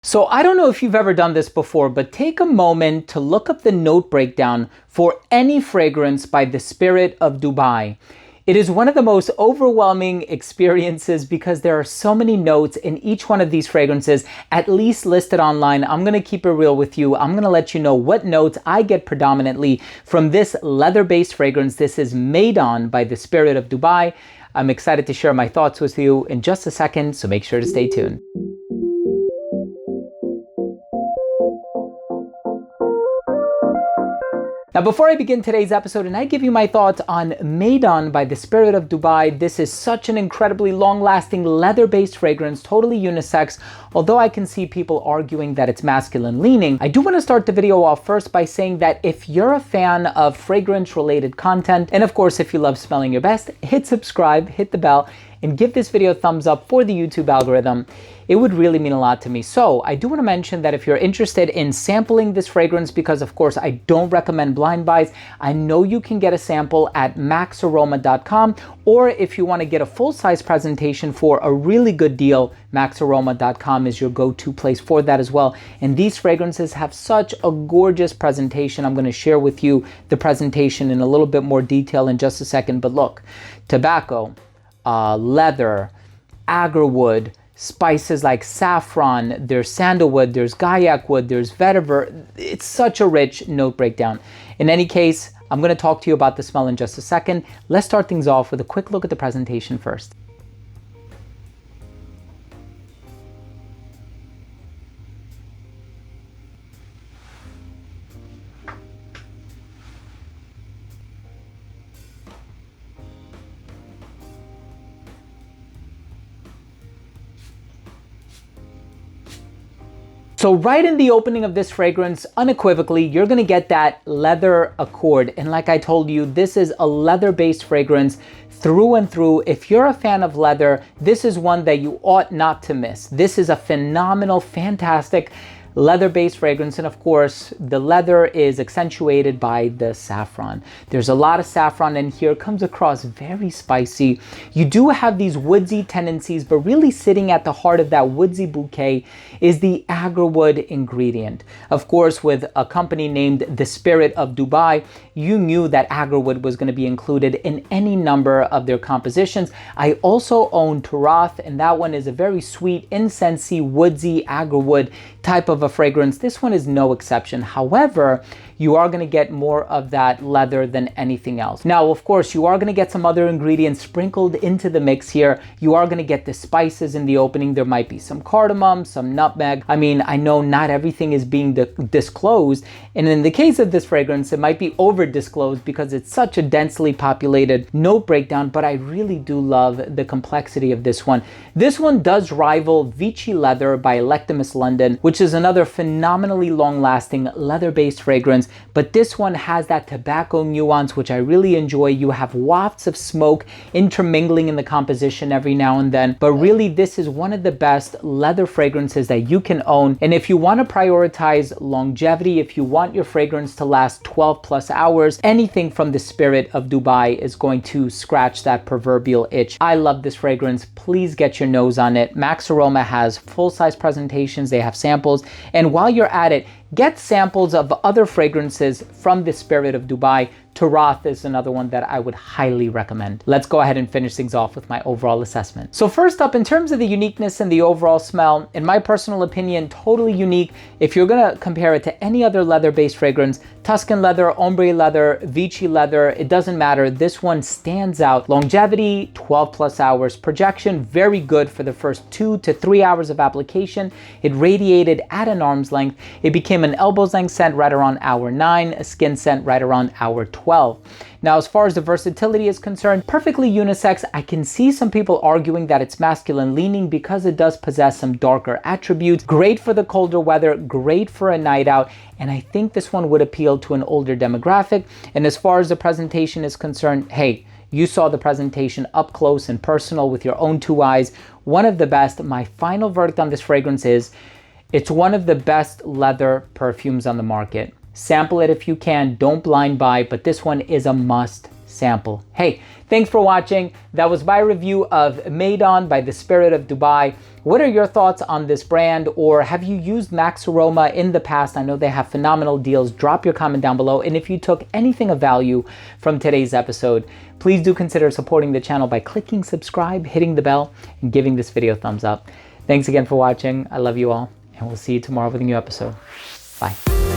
So I don't know if you've ever done this before, but take a moment to look up the note breakdown for any fragrance by the Spirit of Dubai. It is one of the most overwhelming experiences because there are so many notes in each one of these fragrances, at least listed online. I'm going to keep it real with you. I'm going to let you know what notes I get predominantly from this leather-based fragrance. This is Meydan by the Spirit of Dubai. I'm excited to share my thoughts with you in just a second, so make sure to stay tuned. Now, before I begin today's episode and I give you my thoughts on Meydan by the Spirit of Dubai, this is such an incredibly long-lasting leather-based fragrance, totally unisex. Although I can see people arguing that it's masculine-leaning, I do want to start the video off first by saying that if you're a fan of fragrance-related content, and of course, if you love smelling your best, hit subscribe, hit the bell, and give this video a thumbs up for the YouTube algorithm. It would really mean a lot to me. So I do want to mention that if you're interested in sampling this fragrance, because of course I don't recommend blind buys, I know you can get a sample at maxaroma.com, or if you want to get a full-size presentation for a really good deal, maxaroma.com is your go-to place for that as well. And these fragrances have such a gorgeous presentation. I'm going to share with you the presentation in a little bit more detail in just a second. But look, tobacco, leather, agarwood, spices like saffron, there's sandalwood, there's gaiac wood, there's vetiver. It's such a rich note breakdown. In any case, I'm going to talk to you about the smell in just a second. Let's start things off with a quick look at the presentation first. So right in the opening of this fragrance, unequivocally, you're gonna get that leather accord. And like I told you, this is a leather-based fragrance through and through. If you're a fan of leather, this is one that you ought not to miss. This is a phenomenal, fantastic leather-based fragrance, and of course the leather is accentuated by the saffron. There's a lot of saffron in here, comes across very spicy. You do have these woodsy tendencies, but really sitting at the heart of that woodsy bouquet is the agarwood ingredient. Of course, with a company named the Spirit of Dubai, you knew that agarwood was going to be included in any number of their compositions. I also own Turath, and that one is a very sweet, incensey, woodsy agarwood type of a fragrance. This one is no exception. However, you are going to get more of that leather than anything else. Now, of course, you are going to get some other ingredients sprinkled into the mix here. You are going to get the spices in the opening. There might be some cardamom, some nutmeg. I mean, I know not everything is being disclosed. And in the case of this fragrance, it might be over disclosed because it's such a densely populated note breakdown, but I really do love the complexity of this one. This one does rival Vichy Leather by Electimus London, which is another phenomenally long-lasting leather-based fragrance, but this one has that tobacco nuance, which I really enjoy. You have wafts of smoke intermingling in the composition every now and then, but really this is one of the best leather fragrances that you can own. And if you want to prioritize longevity, if you want your fragrance to last 12 plus hours, anything from the Spirit of Dubai is going to scratch that proverbial itch. I love this fragrance. Please get your nose on it. Max Aroma has full-size presentations. They have samples. And while you're at it, get samples of other fragrances from the Spirit of Dubai. Turath is another one that I would highly recommend. Let's go ahead and finish things off with my overall assessment. So first up, in terms of the uniqueness and the overall smell, in my personal opinion, totally unique. If you're gonna compare it to any other leather-based fragrance, Tuscan leather, ombre leather, Vichy leather, it doesn't matter. This one stands out. Longevity, 12 plus hours. Projection, very good for the first 2 to 3 hours of application. It radiated at an arm's length. It became an elbow's length scent right around hour 9, a skin scent right around hour 12. Now, as far as the versatility is concerned, perfectly unisex. I can see some people arguing that it's masculine leaning because it does possess some darker attributes. Great for the colder weather, great for a night out, and I think this one would appeal to an older demographic. And as far as the presentation is concerned, hey, you saw the presentation up close and personal with your own two eyes. One of the best. My final verdict on this fragrance is it's one of the best leather perfumes on the market. Sample it if you can, don't blind buy, but this one is a must sample. Hey, thanks for watching. That was my review of Meydan by the Spirit of Dubai. What are your thoughts on this brand, or have you used Max Aroma in the past? I know they have phenomenal deals. Drop your comment down below. And if you took anything of value from today's episode, please do consider supporting the channel by clicking subscribe, hitting the bell, and giving this video a thumbs up. Thanks again for watching. I love you all, and we'll see you tomorrow with a new episode. Bye.